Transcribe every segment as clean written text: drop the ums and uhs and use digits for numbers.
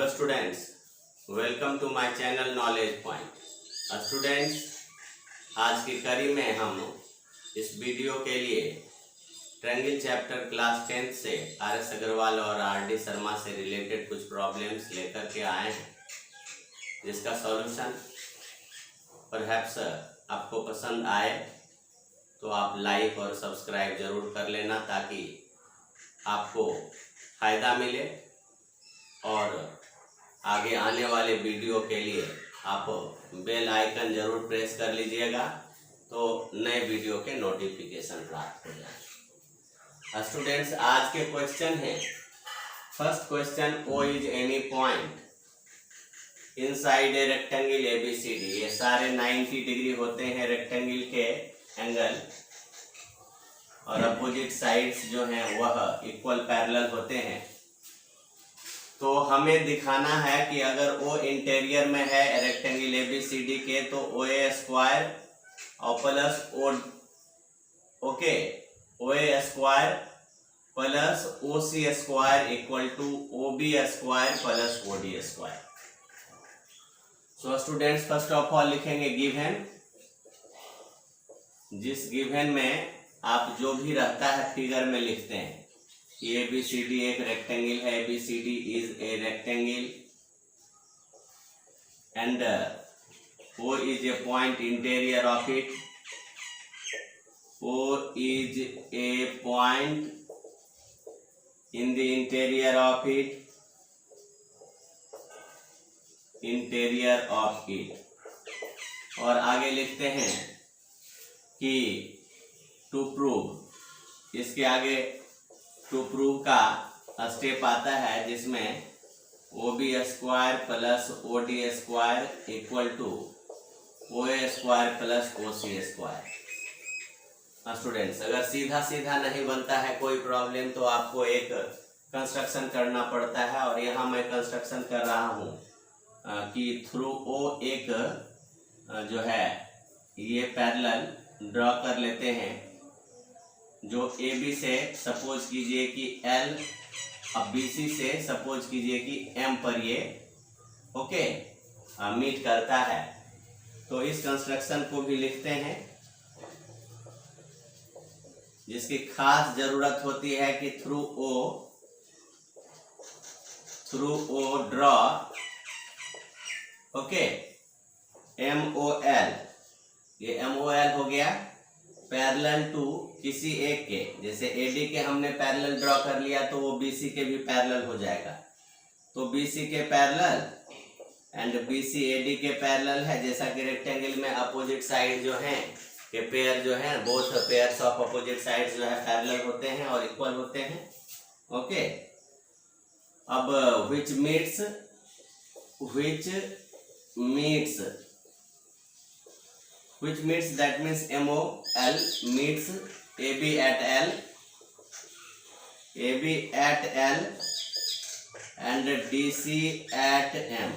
Hello students, welcome to my channel knowledge point. Students, आज की कड़ी में हम इस वीडियो के लिए ट्रायंगल चैप्टर क्लास 10 से आर.एस. अग्रवाल और आर.डी. शर्मा से रिलेटेड कुछ प्रॉब्लम्स लेकर के आए हैं, जिसका सॉल्यूशन परहैप्स आपको पसंद आए तो आप लाइक और सब्सक्राइब ज़रूर कर लेना, ताकि आपको फ़ायदा मिले और आगे आने वाले वीडियो के लिए आप बेल आइकन जरूर प्रेस कर लीजिएगा, तो नए वीडियो के नोटिफिकेशन प्राप्त हो जाए। स्टूडेंट्स, आज के क्वेश्चन हैं। First question, O is any point inside a rectangle ABCD। ये सारे 90 डिग्री होते हैं रेक्टेंगल के एंगल, और अपोजिट साइड्स जो हैं वह इक्वल पैरेलल होते हैं। तो हमें दिखाना है कि अगर ओ इंटीरियर में है रेक्टेंगल ABCD के, तो OA स्क्वायर और plus OA square plus OC square equal to OB square plus OD square. So students, first of all लिखेंगे गिवन। जिस गिवन में आप जो भी रहता है फिगर में लिखते हैं। ABCD एक रेक्टेंगल है, ABCD is a rectangle and O is a point interior of it. O is a point in the interior of it, interior of it. और आगे लिखते हैं कि टू प्रूव, इसके आगे टू प्रूव का स्टेप आता है, जिसमें OB square plus OD square equal to OA square plus OC square. Students, अगर सीधा सीधा नहीं बनता है कोई प्रॉब्लम, तो आपको एक कंस्ट्रक्शन करना पड़ता है, और यहाँ मैं कंस्ट्रक्शन कर रहा हूँ कि थ्रू O एक जो है ये पैरेलल ड्रॉ कर लेते हैं, जो AB से सपोज कीजिए कि L, अब BC से सपोज कीजिए कि M पर ये मीट करता है। तो इस कंस्ट्रक्शन को भी लिखते हैं, जिसकी खास जरूरत होती है कि थ्रू O ड्रॉ MOL। ये MOL हो गया पैरेलल टू किसी एक के, जैसे AD के हमने पैरेलल ड्रॉ कर लिया, तो वो BC के भी पैरेलल हो जाएगा। तो BC के पैरेलल एंड BC AD के पैरेलल है, जैसा कि रेक्टेंगल में अपोजिट साइड जो हैं के पेयर जो है, both pairs of opposite sides जो है पैरेलल होते हैं और इक्वल होते हैं। अब which meets that means MOL meets AB at L and DC at M।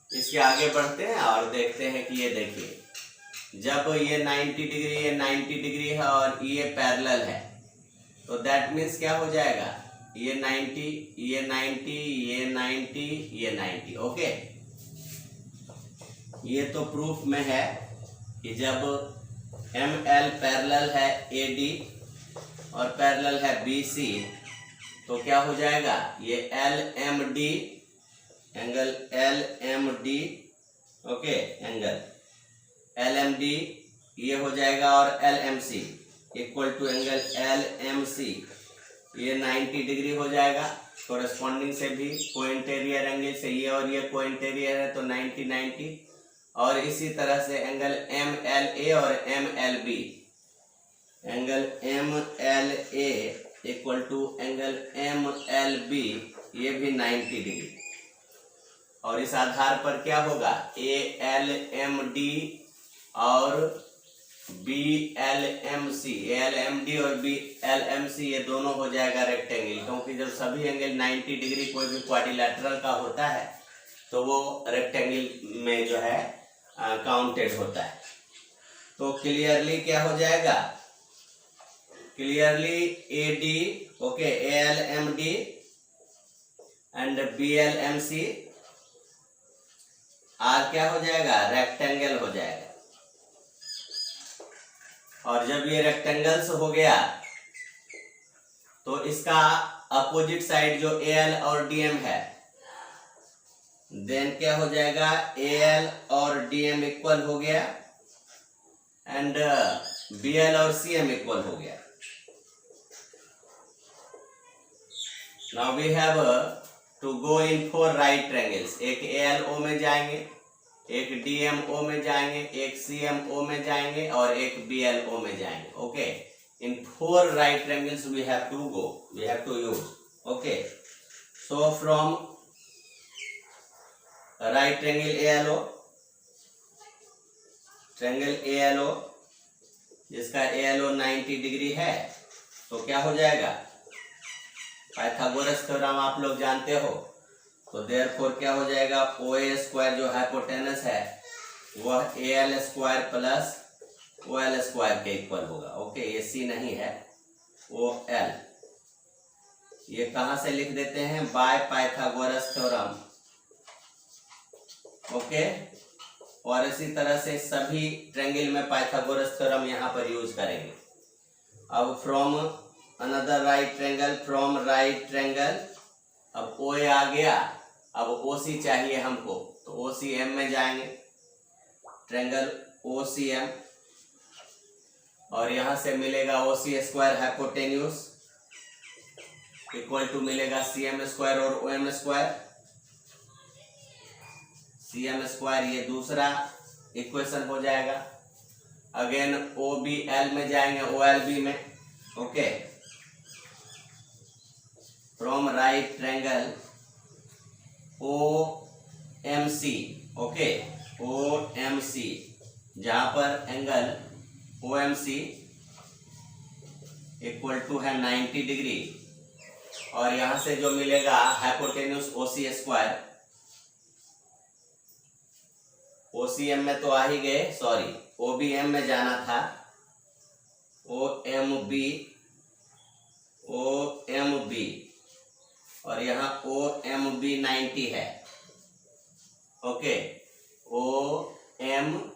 इसके आगे बढ़ते हैं और देखते हैं कि ये देखिए, जब ये 90 डिग्री, ये 90 डिग्री है और ये पैरेलल है, तो दैट मीन्स क्या हो जाएगा, ये 90, ये 90, ये 90, ये 90। ओके, ये तो प्रूफ में है कि जब ML पैरेलल है AD और पैरेलल है BC, तो क्या हो जाएगा, ये LMD angle LMD angle LMD ये हो जाएगा, और LMC equal to angle LMC, ये 90 डिग्री हो जाएगा। कोरेस्पॉन्डिंग से भी को इंटीरियर एंगल से ये और ये को इंटीरियर है, तो 90 90। और इसी तरह से एंगल MLA और MLB, angle MLA equal to angle MLB, ये भी 90 डिग्री। और इस आधार पर क्या होगा, ALMD और BLMC, ALMD और BLMC ये दोनों हो जाएगा रेक्टेंगल, क्योंकि जब सभी एंगल 90 डिग्री कोई भी क्वाड्रिलैटरल का होता है, तो वो रेक्टेंगल में जो है काउंटेड होता है। तो क्लियरली क्या हो जाएगा, clearly AD ALMD and BLMC are क्या हो जाएगा, रेक्टेंगल हो जाएगा। और जब ये रेक्टेंगल्स हो गया तो इसका अपोजिट साइड जो AL और DM है, देन क्या हो जाएगा, AL और DM इक्वल हो गया एंड BL और CM इक्वल हो गया। Now we have to go in 4 right triangles. एक ALO में जाएंगे, एक DMO में जाएंगे, एक CMO में जाएंगे और एक BLO में जाएंगे। Okay, in 4 right triangles we have to go, we have to use. Okay, so from right triangle ALO, triangle ALO जिसका ALO 90 डिग्री है, तो क्या हो जाएगा, पाइथागोरस थ्योरम आप लोग जानते हो, तो देयरफॉर क्या हो जाएगा, OA स्क्वायर जो हाइपोटेनस है वह AL square plus OL square के इक्वल होगा। ओके, ये C नहीं है, OL। ये कहां से लिख देते हैं, बाय पाइथागोरस थ्योरम। ओके, और इसी तरह से सभी ट्रायंगल में पाइथागोरस थ्योरम यहां पर यूज करेंगे। अब from another right triangle, from right triangle, अब OA आ गया, अब OC चाहिए हमको, तो OCM में जाएंगे, ट्रायंगल OCM, और यहां से मिलेगा OC square hypotenuse equal to मिलेगा CM स्क्वायर और OM स्क्वायर। CM स्क्वायर ये दूसरा इक्वेशन हो जाएगा। अगेन OBL में जाएंगे, OLB में। Okay, from right triangle OMC, okay, OMC, जहां पर एंगल OMC इक्वल टू है 90 डिग्री, और यहां से जो मिलेगा हाइपोटेन्यूज OC स्क्वायर। OCM में तो आ ही गए, सॉरी OBM में जाना था, OMB, और यहाँ OMB 90 है। ओके, OMC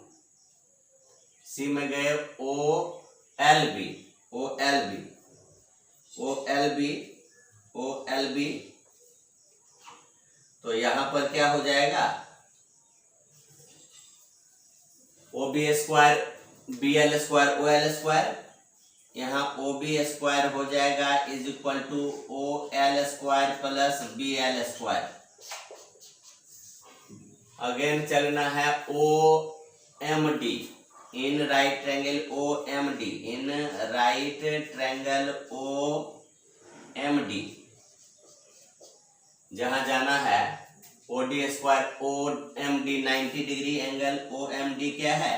में गए OLB, तो यहां पर क्या हो जाएगा, OB square BL square OL square, यहाँ OB स्क्वायर हो जाएगा is equal to OL square plus BL square. Again चलना है OMD, in right triangle OMD, in right triangle OMD, जहां जाना है OD square, OMD 90 degree, angle OMD क्या है,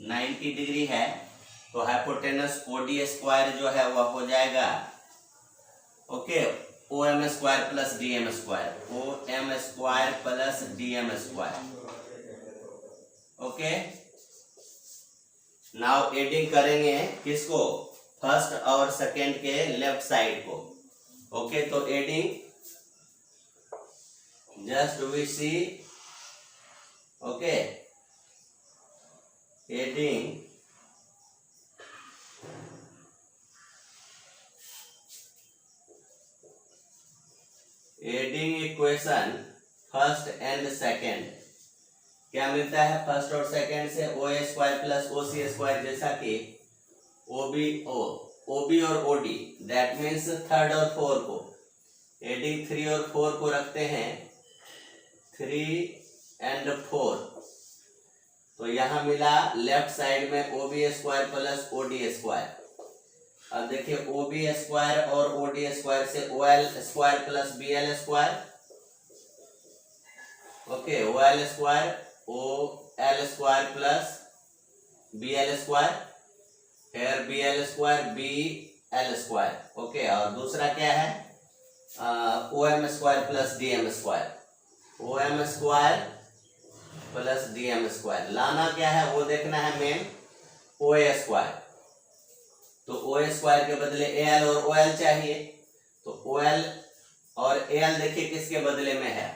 90 डिग्री है, तो हाइपोटेनस OD स्क्वायर जो है वह हो जाएगा, okay, OM square plus DM square, OM square plus DM square. Okay, now adding करेंगे किसको, फर्स्ट और सेकेंड के लेफ्ट साइड को। ओके, तो adding just we see, okay, adding equation first and second, क्या मिलता है फर्स्ट और सेकेंड से, OA square plus OC square, जैसा कि OB और OD, दैट मीन्स थर्ड और फोर को, एडिंग 3 और 4 को रखते हैं, 3 एंड 4, तो यहां मिला लेफ्ट साइड में OB square plus OD square. अब देखिए OB स्क्वायर और OD स्क्वायर से OL square plus BL square, okay, OL square OL square plus BL square, फिर BL square BL square. Okay, और दूसरा क्या है, OM square plus DM square, OM square plus DM square. लाना क्या है वो देखना है मेन, OA स्क्वायर, तो OA स्क्वायर के बदले AL और OL चाहिए, तो OL और एल देखिए किसके बदले में है,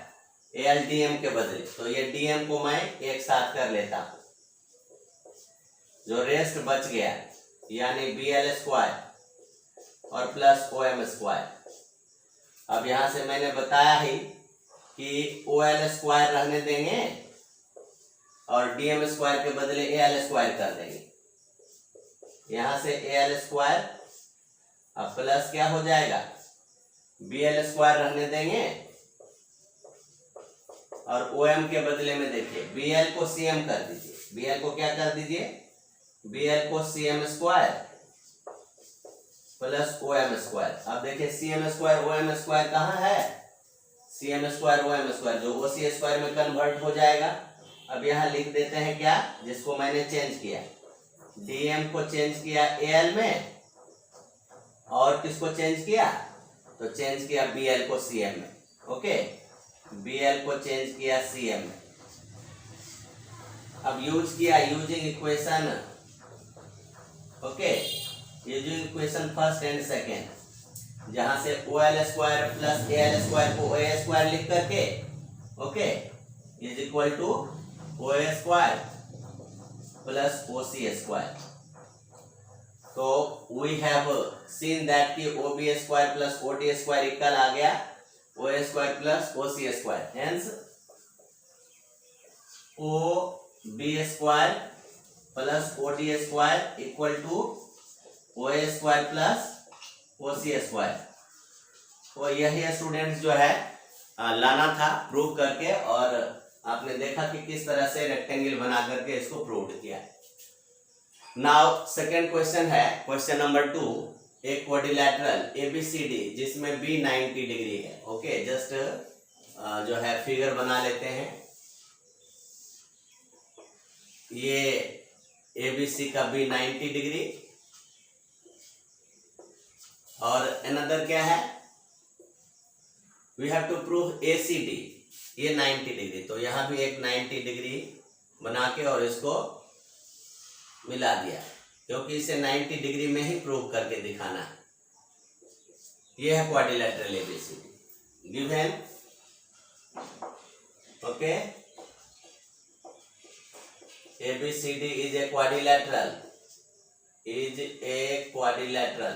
एल डीएम के बदले, तो ये डीएम को मैं एक साथ कर लेता हूं, जो रेस्ट बच गया यानी बी एल स्क्वायर और प्लस ओ एम स्क्वायर। अब यहां से मैंने बताया ही कि ओ एल स्क्वायर रहने देंगे और डीएम स्क्वायर के बदले ए एल स्क्वायर कर देंगे। यहां से ए एल स्क्वायर अब प्लस क्या हो जाएगा, बी एल स्क्वायर रहने देंगे और ओ एम के बदले में देखिए बी एल को सी एम कर दीजिए, बी एल को क्या कर दीजिए, बी एल को C M square plus O M square. अब देखिए C M square O M square कहाँ है, C M square O M square जो ओ सी स्क्वायर में कन्वर्ट हो जाएगा। अब यहाँ लिख देते हैं क्या, जिसको मैंने चेंज किया, डीएम को चेंज किया एल में और किसको चेंज किया, तो चेंज किया बी एल को सी एम में। ओके, बी एल को चेंज किया सी एम में। अब यूज किया using equation, okay, using equation first and second, जहां से O L square plus A L square को ओ ए स्क्वायर लिख करके, okay, is equal to O A square plus O C square. तो we have seen that कि O B square plus O D square equal आ गया ओ A square plus O C square, hence O B square plus O D square equal to O A square plus O C square. तो यही students जो है लाना था prove करके, और आपने देखा कि किस तरह से रेक्टेंगल बना करके इसको प्रूव किया। नाउ सेकेंड क्वेश्चन है, क्वेश्चन नंबर 2, एक क्वाड्रिलैटरल एबीसीडी जिसमें बी 90 डिग्री है। ओके, जस्ट जो है फिगर बना लेते हैं। ये एबीसी का बी 90 डिग्री और अनदर क्या है, we have to prove ACD, ये 90 डिग्री, तो यहां भी एक 90 डिग्री बना के और इसको मिला दिया, क्योंकि इसे 90 डिग्री में ही प्रूव करके दिखाना है। ये है quadrilateral ABCD given. Okay, ABCD is a quadrilateral, is a quadrilateral,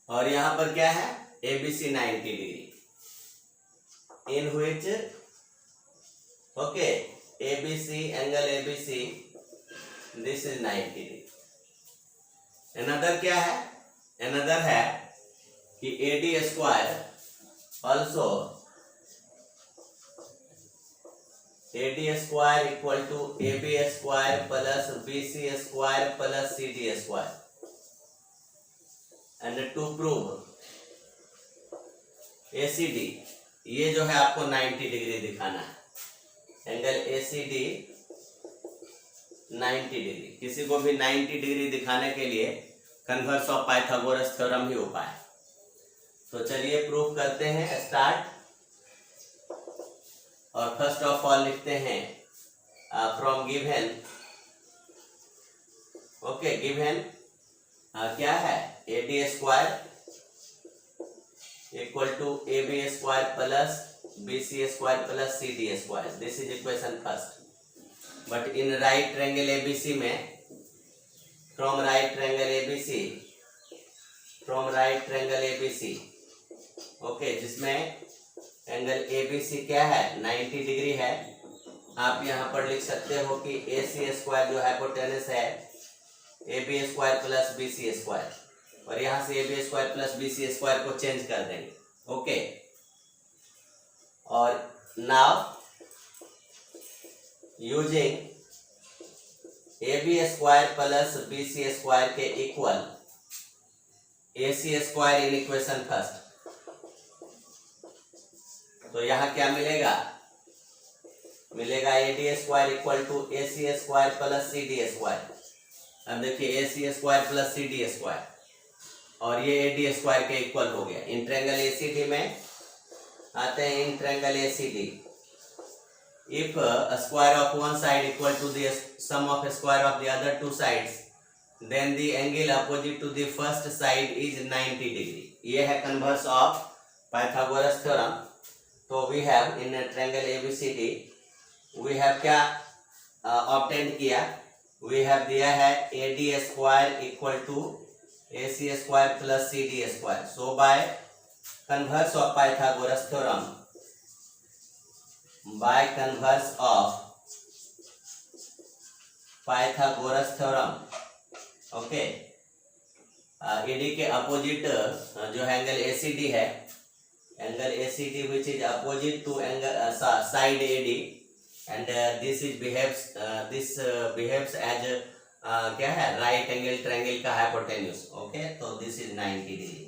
और यहां पर क्या है, ABC 90 degree, in which, okay, ABC angle ABC, this is 90 degree. another क्या है, another है कि AD square also AD square equal to AB square plus BC square plus CD square, and to prove ACD, ये जो है आपको 90 degree दिखाना है, एंगल ACD 90 डिग्री। किसी को भी 90 डिग्री दिखाने के लिए कन्वर्स ऑफ पाइथागोरस थ्योरम ही उपाय। तो चलिए प्रूव करते हैं, स्टार्ट। और फर्स्ट ऑफ ऑल लिखते हैं फ्रॉम गिवन, ओके, गिवन क्या है, AD square equal to AB square plus BC square plus CD square, this is equation first. But in right triangle ABC में, from right triangle ABC, from right triangle ABC, okay, जिसमें angle ABC क्या है, 90 degree है। आप यहाँ पर लिख सकते हो कि AC स्क्वायर जो हाइपोटेनस है AB square plus BC square, और यहाँ से AB square plus BC square को चेंज कर देंगे। ओके, और now using AB square plus BC square के equal AC square in equation first, तो यहाँ क्या मिलेगा, मिलेगा AD square equal to AC square plus CD square. अब देखिए AC square plus CD square और ये AD स्क्वायर के इक्वल हो गया। इन ट्रायंगल ACD में आते हैं, in triangle ACD if square of one side equal to the sum of square of the other two sides, then the angle opposite to the first side is 90 degree. ये है converse of Pythagoras theorem. तो we have in triangle ABCD we have क्या obtain किया, we have दिया है AD square equal to AC square plus CD square. So by converse of Pythagoras theorem, by converse of Pythagoras theorem, okay, AD के opposite जो angle ACD है, angle ACD which is opposite to angle side AD, and this behaves as क्या है, right angle triangle का hypotenuse. Okay, तो this is 90 degree.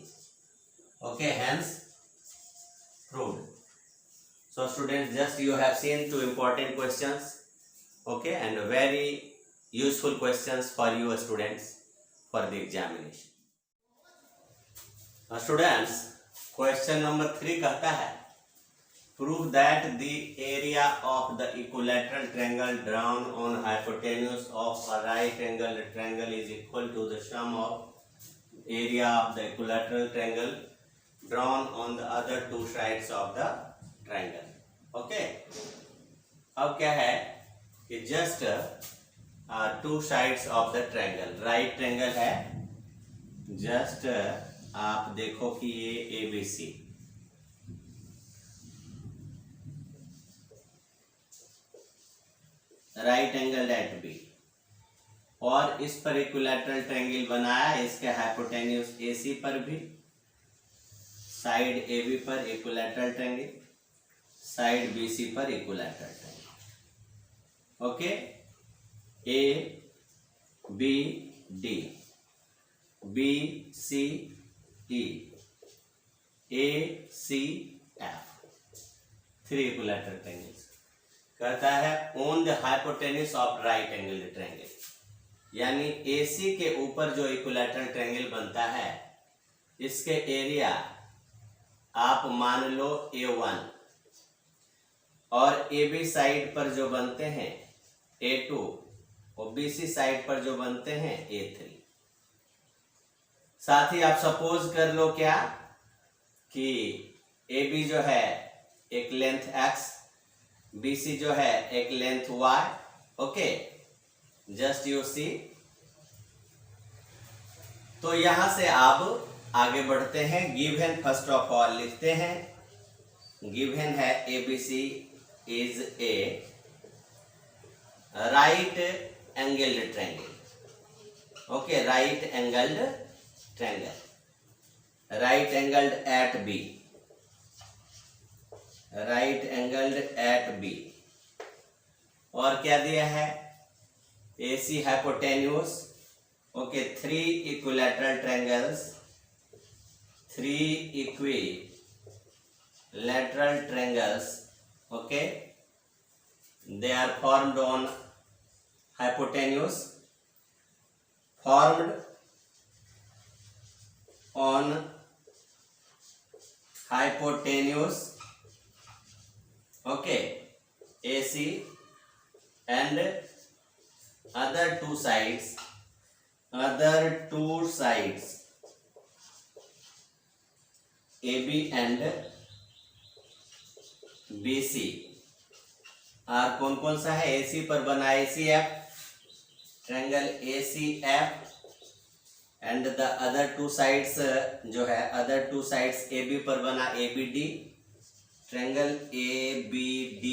Okay, hence proved. So students, just you have seen two important questions, okay, and very useful questions for you students for the examination. Students, question number 3 कहता है, prove that the area of the equilateral triangle drawn on hypotenuse of a right angle triangle is equal to the sum of area of the equilateral triangle drawn on the other two sides of the triangle. Okay, अब क्या है कि just two sides of the triangle, right triangle है, just आप देखो कि ये ABC, right angle at B, और इस पर इक्विलैटरल ट्रायंगल बनाया, इसके हाइपोटेन्यूज AC पर भी, साइड AB पर इक्विलैटरल ट्रायंगल, साइड BC पर equilateral triangle. Okay, ABD, BCE, ACF, 3 equilateral triangles. कहता है on the hypotenuse of right angle triangle, यानी AC के ऊपर जो इक्विलैटरल ट्रायंगल बनता है, इसके एरिया आप मान लो A1, और AB साइड पर जो बनते हैं A2, और BC साइड पर जो बनते हैं A3. साथ ही आप सपोज कर लो क्या कि AB जो है एक लेंथ X, BC जो है एक length Y. Okay, just you see. तो यहां से आप आगे बढ़ते हैं. गिवन फर्स्ट ऑफ ऑल लिखते हैं, गिवन है ABC is a right angled triangle. Okay, right angled triangle, right angled at B, right angled at B. और क्या दिया है, AC hypotenuse. Okay, 3 equilateral triangles, 3 equilateral triangles. Okay, they are formed on hypotenuse, formed on hypotenuse. Okay, AC and other two sides AB and BC और कौन कौन सा है, AC पर बना ACF, triangle ACF, and the other two sides जो है, other two sides AB पर बना ABD, triangle ABD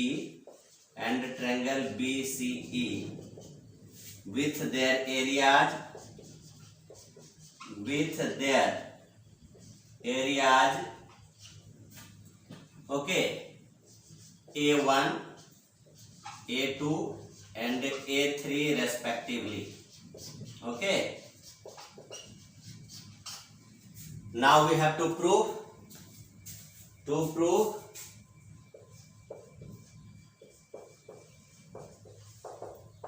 and triangle BCE with their areas, okay, A1, A2 and A3 respectively. Okay, now we have to prove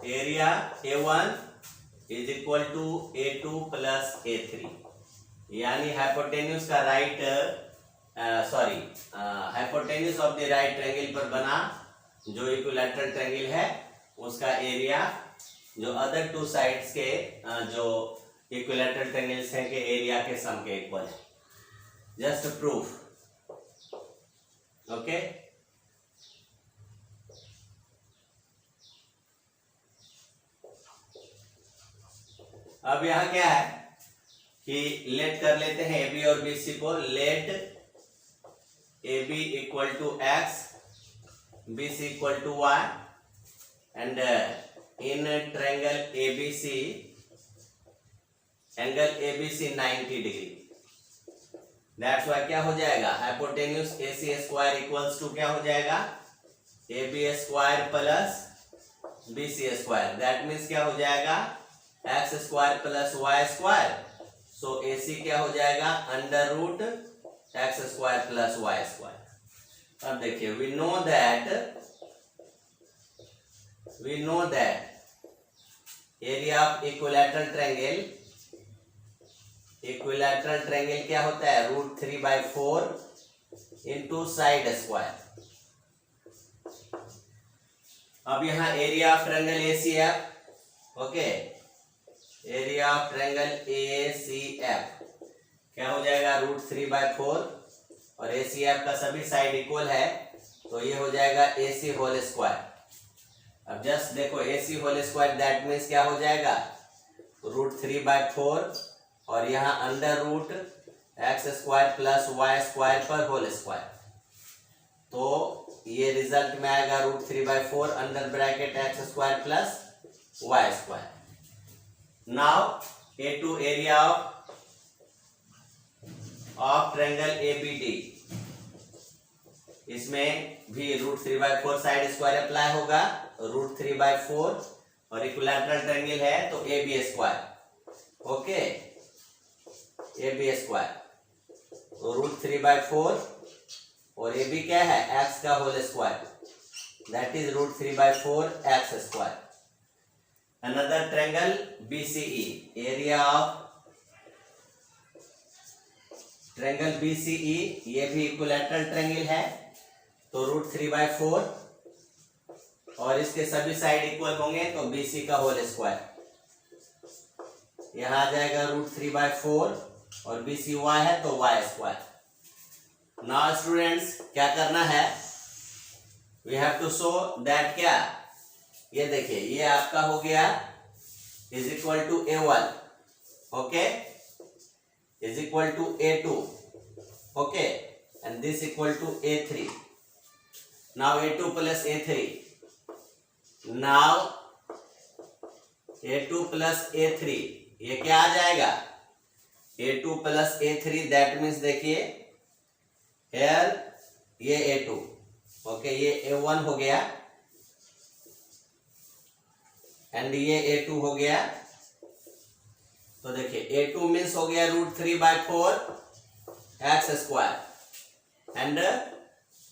area A1 is equal to A2 plus A3, यानी hypotenuse का right hypotenuse of the right triangle पर बना जो equilateral triangle है, उसका area जो other two sides के जो इक्विलैटरल ट्रायंगल्स हैं कि एरिया के सम के इक्वल है। Just proof, okay. अब यहां क्या है कि लेट कर लेते हैं ए बी और बी सी को। Let A B equal to X, B C equal to Y, and in triangle A B C, angle A B C 90 degree. That's why क्या हो जाएगा, hypotenuse A C square equals to क्या हो जाएगा, A B square plus B C square. That means क्या हो जाएगा, X square plus Y square. So A C क्या हो जाएगा, under root x square plus Y square. अब देखिए, we know that area of equilateral triangle क्या होता है, √3/4 इंटू साइड स्क्वायर। अब यहां area of triangle ACF, okay, area of triangle ACF क्या हो जाएगा, √3/4, और ACF का सभी साइड इक्वल है, तो ये हो जाएगा AC होल स्क्वायर। अब जस्ट देखो, AC whole square that means क्या हो जाएगा, √3/4, और यहाँ under root x square plus Y square पर होल स्क्वायर। तो ये रिजल्ट में आएगा √3/4 under bracket x square plus Y square. Now A2 area of triangle ABD, इसमें भी √3/4 साइड स्क्वायर अप्लाई होगा, √3/4, और इक्विलैटरल ट्रायंगल है तो AB square, okay, AB square, √3/4, और AB क्या है, x का whole square, that is √3/4 x square. Another triangle BCE, area of triangle BCE, ये भी इक्विलैटरल ट्रायंगल है, तो √3/4, और इसके सभी साइड इक्वल होंगे तो BC का होल स्क्वायर। यहां आ जाएगा √3/4, और BCY है तो y स्क्वायर। नाउ स्टूडेंट्स क्या करना है, we have to show that क्या, ये देखिए, ये आपका हो गया is equal to A1, okay, is equal to A2, okay, and this equal to A3। Now A2 plus A3, now A2 plus A3, ये क्या आ जाएगा, A2 plus A3, that means देखिए हेयर ये A2, ओके, ये A1 हो गया, and ये A2 हो गया। तो देखिए A2 मीन्स हो गया √3/4 x square, and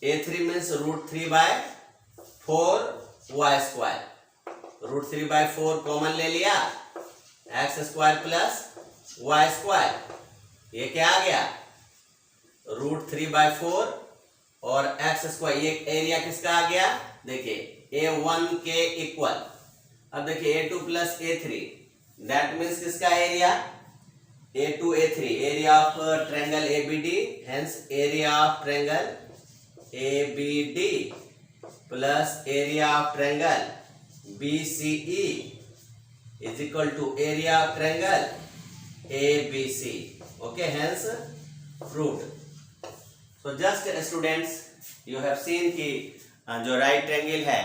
A3 means √3/4 y square. √3/4 common ले लिया, x square plus Y square, ये क्या आ गया, √3/4 और एक्स स्क्वायर। ये एरिया किसका आ गया, देखिए A1 के इक्वल। अब देखिए A2 plus A3, that means किसका area, A2 A3, area of triangle ABD, hence area of triangle ABD plus area of triangle BCE is equal to area of triangle ABC, okay, hence fruit. So just students you have seen कि जो right triangle है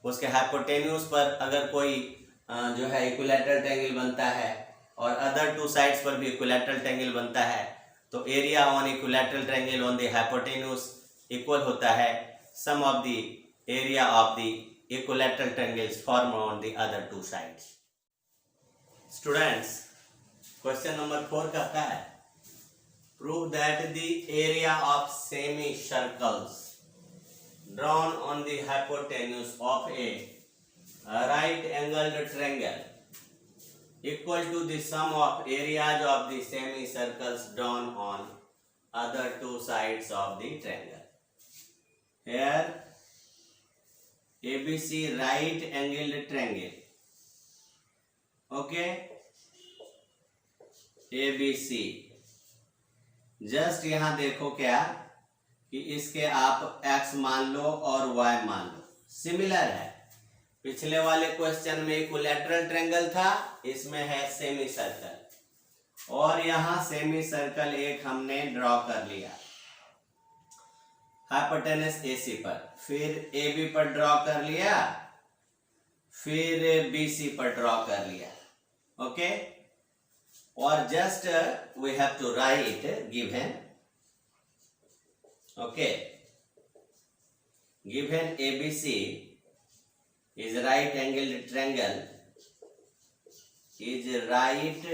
उसके hypotenuse पर अगर कोई जो है equilateral triangle बनता है, और अदर टू साइड्स पर भी इक्विलैटरल ट्रायंगल बनता है, तो area on equilateral triangle on the hypotenuse equal होता है sum of the area of the equilateral triangles formed on the other two sides. Students, question number 4 कहता है, prove that the area of semicircles drawn on the hypotenuse of a right angled triangle equal to the sum of areas of the semicircles drawn on other two sides of the triangle. Here ABC right angled triangle, okay, ABC। Just यहां देखो क्या कि इसके आप x मान लो और y मान लो, similar है। पिछले वाले क्वेश्चन में इक्विलैटरल ट्रायंगल था, इसमें है सेमी सर्कल। और यहां सेमी सर्कल एक हमने ड्रॉ कर लिया हाइपोटेनस AC पर, फिर AB पर ड्रॉ कर लिया, फिर BC पर ड्रॉ कर लिया। ओके, और just we have to write given, okay, given ABC is right angled triangle, is right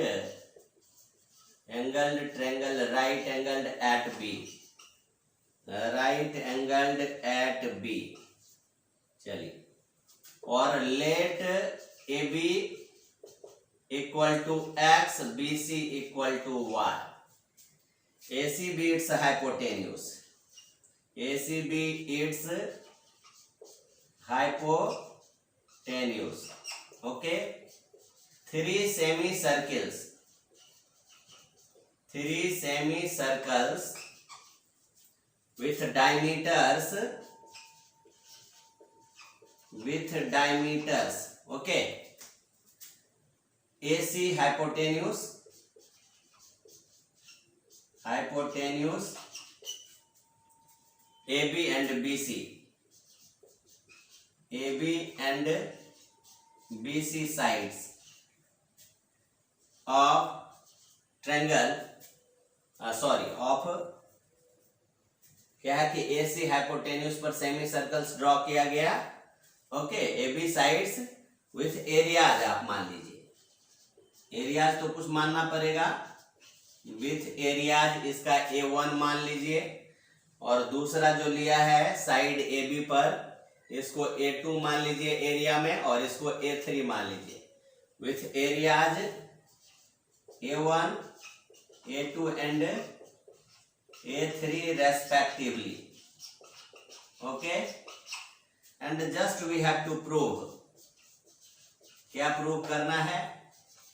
angled triangle, right angled at B, right angled at B। चलिए, और let AB equal to x, BC equal to y। ACB it's hypotenuse, ACB it's hypotenuse। okay, three semicircles with diameters, okay, AC hypotenuse, AB and BC sides of triangle, of क्या है कि AC hypotenuse पर semi circles draw किया गया। Okay, AB sides with areas आप मान लीजिए, areas तो कुछ मानना पड़ेगा, विथ एरियाज इसका A1 मान लीजिए, और दूसरा जो लिया है साइड AB पर इसको A2 मान लीजिए एरिया में, और इसको A3 मान लीजिए, with areas A1, A2 and A3 respectively. Okay, and just we have to prove, क्या प्रूव करना है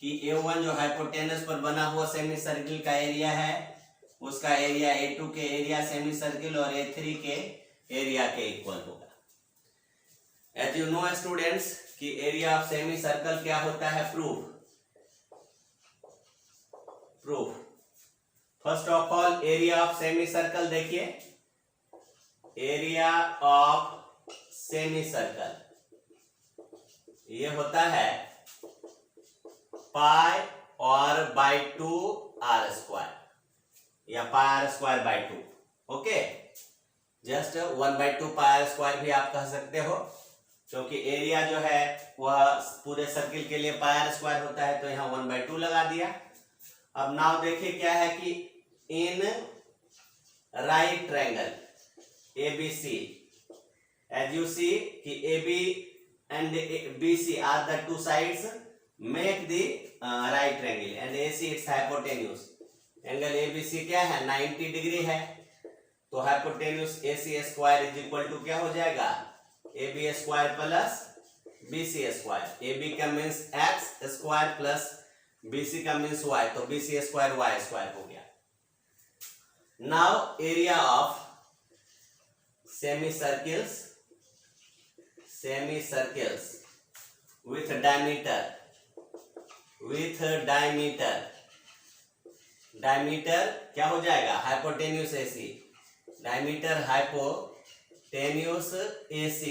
कि A1 जो हाइपोटेनस पर बना हुआ सेमी सर्किल का एरिया है, उसका एरिया A2 के एरिया सेमी सर्किल और A3 के एरिया के इक्वल होगा। एज यू नो स्टूडेंट्स कि एरिया ऑफ सेमी सर्कल क्या होता है, proof. First of all area of semi circle देखिए, एरिया ऑफ सेमी सर्कल ये होता है पाई और बाई 2 r स्क्वायर या पाई r square by 2। Okay, just 1/2 pi r square भी आप कह सकते हो, क्योंकि एरिया जो है वह पूरे सर्किल के लिए पाई r स्क्वायर होता है, तो यहाँ 1/2 लगा दिया। अब नाउ देखिए क्या है कि in right triangle ABC, as you see कि AB and BC are the two sides make the right triangle, and AC it's hypotenuse. Angle ABC क्या है, 90 डिग्री है, तो hypotenuse AC square is equal to क्या हो जाएगा, AB square plus BC square. AB का means x square plus BC का means y, तो BC स्क्वायर y स्क्वायर हो गया। Now area of semi circles with diameter क्या हो जाएगा, hypotenuse AC, diameter hypotenuse AC,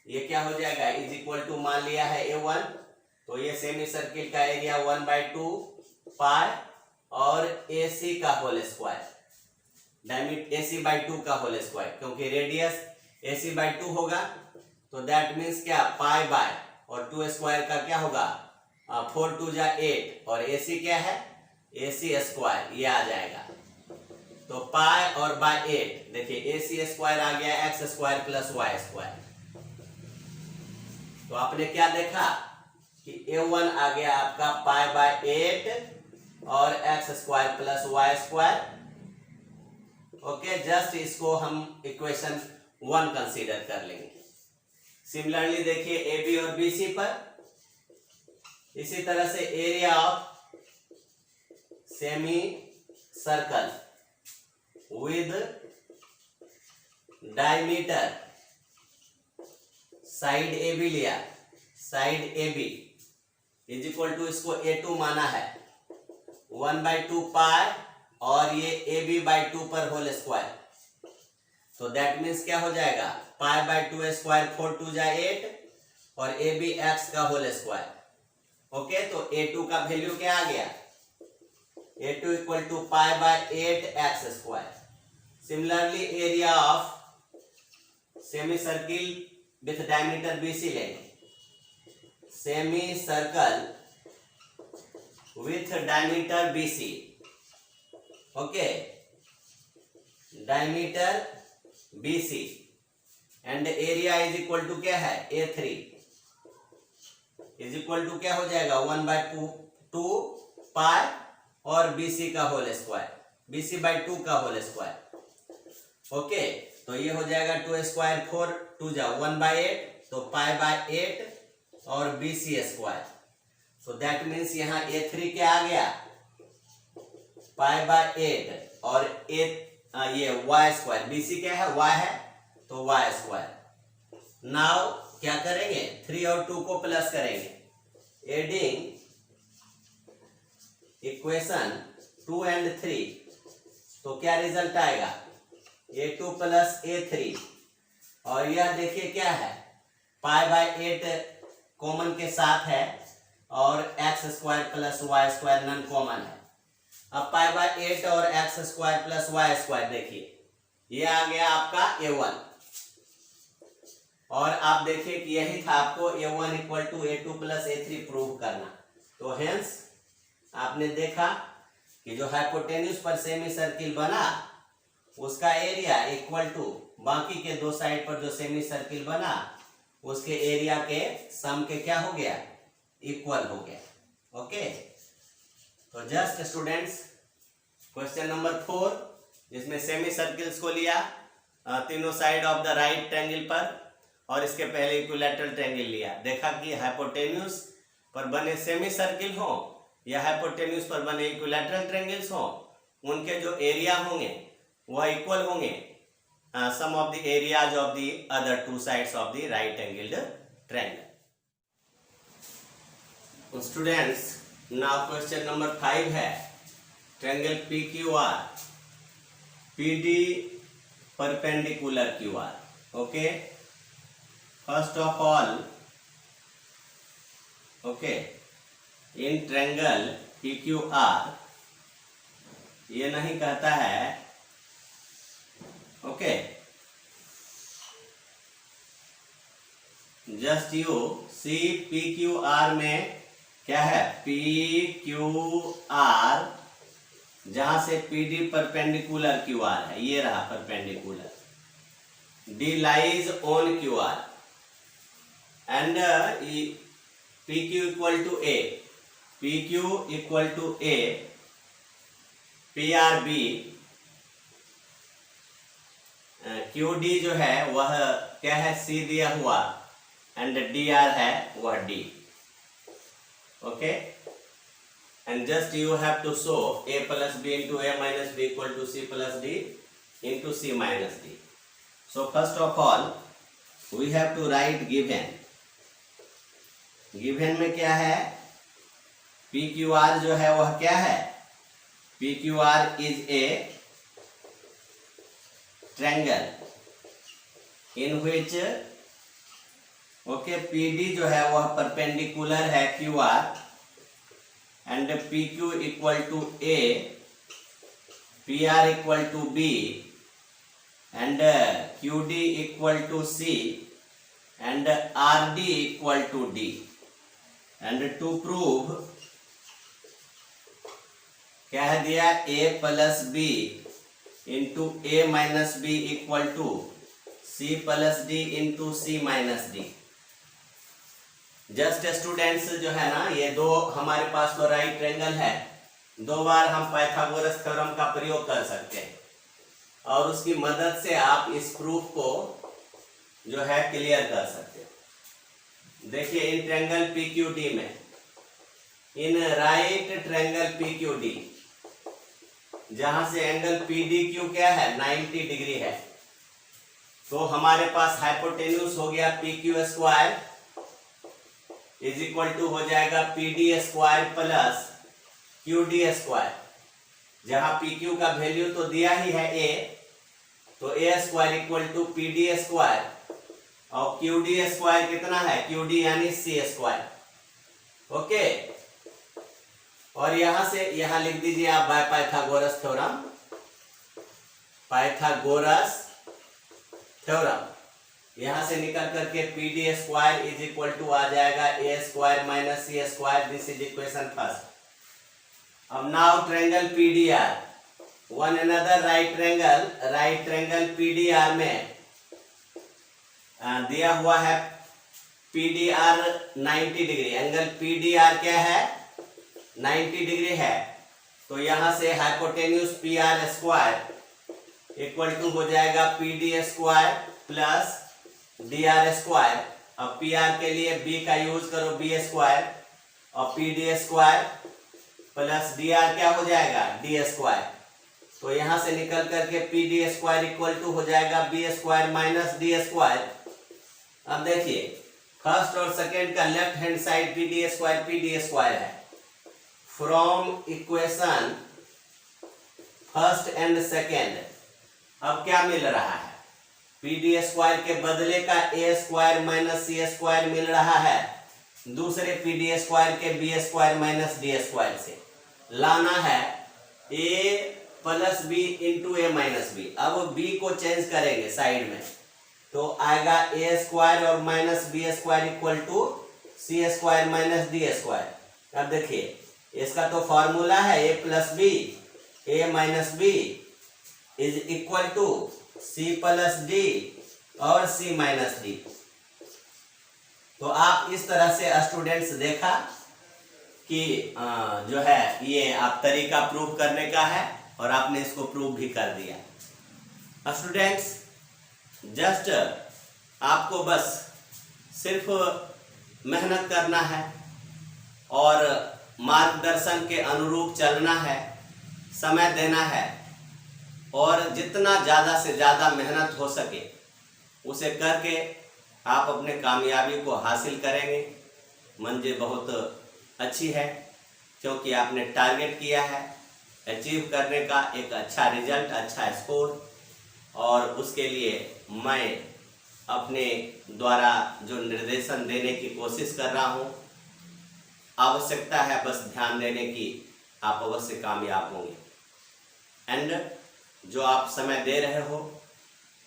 ये क्या हो जाएगा, इज इक्वल टू मान लिया है A1, तो ये सेमी सर्किल का एरिया 1/2 पाई और AC का होल स्क्वायर, डायमीटर AC/2 का होल स्क्वायर, क्योंकि रेडियस AC/2 होगा, तो दैट मीन्स क्या, पाई बाय और 2 स्क्वायर का क्या होगा, 4 2 जा 8, और AC क्या है, AC स्क्वायर, ये आ जाएगा। तो पाई और बाय 8, देखिए AC स्क्वायर आ गया x square plus y square. तो आपने क्या देखा कि A1 आ गया आपका पाई बाय 8 और x square plus y square. Okay, just इसको हम इक्वेशन 1 कंसीडर कर लेंगे। सिमिलरली देखिए AB और BC पर, इसी तरह से area of semi circle with diameter, side A B लिया, side A B is equal to, इसको A2 माना है 1/2 पाई और ये AB/2 पर होल स्क्वायर, तो दैट मीन्स क्या हो जाएगा, π/2 स्क्वायर 4 2 जा 8 और AB x का होल स्क्वायर। ओके, तो A2 का वैल्यू क्या आ गया, A2 इक्वल टू π/8 x स्क्वायर। Similarly area of semi circle with diameter BC लेंगे, semi circle with diameter BC, okay, diameter BC and area is equal to क्या है, A3 इज इक्वल टू क्या हो जाएगा 1/2 पाई और BC का होल स्क्वायर, BC/2 का होल स्क्वायर। ओके, तो ये हो जाएगा 2 स्क्वायर 4 2 जा 1/8, तो π/8 और BC square. So that means यहाँ A3 क्या आ गया, π/8 और ये y स्क्वायर, BC क्या है, y है, तो y स्क्वायर। नाउ क्या करेंगे, 3 और 2 को प्लस करेंगे, एडिंग इक्वेशन 2 एंड 3, तो क्या रिजल्ट आएगा, A2 प्लस A3, और यह देखिए क्या है, π/8 कॉमन के साथ है और x square plus y square non common है। अब π/8 और x square plus y square देखिए, ये आ गया आपका A1, और आप देखिए कि यही था आपको A1 equal to A2 plus A3 prove करना। तो हेंस आपने देखा कि जो हाइपोटेन्यूज पर सेमी सर्किल बना उसका एरिया इक्वल टू बाकी के दो साइड पर जो सेमी सर्किल बना उसके एरिया के सम के क्या हो गया, इक्वल हो गया। ओके, तो जस्ट स्टूडेंट्स क्वेश्चन नंबर 4, जिसमें सेमी सर्किल्स को लिया तीनों side of the right triangle पर और इसके पहले इक्विलैटरल ट्रायंगल लिया, देखा कि हाइपोटेन्यूज पर बने सेमी सर्किल हो या हाइपोटेन्यूज पर बने इक्विलैटरल ट्रायंगल्स हो, उनके जो एरिया होंगे वह इक्वल होंगे sum of the areas of the other two sides of the right angled triangle. Students, now question number 5 है, triangle PQR, PD perpendicular QR। Okay, first of all, okay, in triangle PQR ये नहीं कहता है, okay, just you see PQR में क्या है, PQR जहां से PD परपेंडिकुलर QR है, ये रहा perpendicular, D lies on QR and PQ equal to A, PQ equal to A, PRB, QD जो है वह क्या है, C दिया हुआ, एंड DR है वह D। Okay, and just you have to show A plus B into A minus B equal to C plus D into C minus D। So first of all we have to write given, given में क्या है, PQR जो है वह क्या है, PQR is a triangle in which, okay, PD जो है वह परपेंडिकुलर है QR and PQ equal to A, PR equal to B and QD equal to C and RD equal to D। And to prove क्या है दिया, A plus B into A minus B equal to C plus D into C minus D। Just students जो है ना, ये दो हमारे पास तो राइट ट्रायंगल है, दो बार हम पाइथागोरस थ्योरम का प्रयोग कर सकते हैं और उसकी मदद से आप इस प्रूफ को जो है क्लियर कर सकते हैं। देखिए इन ट्रायंगल PQD में, इन राइट ट्रायंगल PQD जहां से एंगल PDQ क्या है 90 डिग्री है। तो हमारे पास हाइपोटेन्यूज हो गया PQ square is equal to हो जाएगा PD square plus QD square. जहां PQ का वैल्यू तो दिया ही है A, तो A square equal to PD square और QD स्क्वायर कितना है QD यानी C स्क्वायर। ओके, और यहां से यहां लिख दीजिए आप by Pythagoras theorem. Pythagoras theorem यहां से निकल करके PD square is equal to आ जाएगा A square minus C square. This is equation first. अब now triangle PDR, one another right triangle PDR में दिया हुआ है PDR 90 डिग्री। एंगल PDR क्या है 90 डिग्री है। तो यहां से hypotenuse PR square equal to हो जाएगा PD square plus DR square. अब PR के लिए B का यूज करो B स्क्वायर और PD स्क्वायर प्लस DR क्या हो जाएगा D स्क्वायर। तो यहां से निकल करके PD स्क्वायर इक्वल टू हो जाएगा B square minus D square. अब देखिए फर्स्ट और सेकेंड का left hand side PD square है। From equation first and second अब क्या मिल रहा है PD स्क्वायर के बदले का A square minus C square मिल रहा है दूसरे PD स्क्वायर के B square minus D square से। लाना है A plus B into A minus B। अब B को चेंज करेंगे साइड में तो आएगा A स्क्वायर और minus B square equal to C square minus D square. अब देखिए इसका तो फॉर्मूला है A plus B A minus B is equal to C plus D और C माइनस D। तो आप इस तरह से स्टूडेंट्स देखा कि जो है ये आप तरीका प्रूव करने का है और आपने इसको प्रूव भी कर दिया। स्टूडेंट्स जस्ट आपको बस सिर्फ मेहनत करना है और मार्गदर्शन के अनुरूप चलना है, समय देना है और जितना ज़्यादा से ज़्यादा मेहनत हो सके उसे करके आप अपने कामयाबी को हासिल करेंगे। मंजिल बहुत अच्छी है क्योंकि आपने टारगेट किया है अचीव करने का एक अच्छा रिजल्ट, अच्छा स्कोर। और उसके लिए मैं अपने द्वारा जो निर्देशन देने की कोशिश कर रहा हूँ, आवश्यकता है बस ध्यान देने की, आप अवश्य कामयाब होंगे। एंड जो आप समय दे रहे हो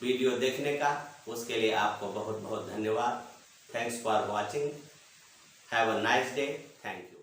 वीडियो देखने का उसके लिए आपको बहुत बहुत धन्यवाद। Thanks for watching. Have a nice day. Thank you.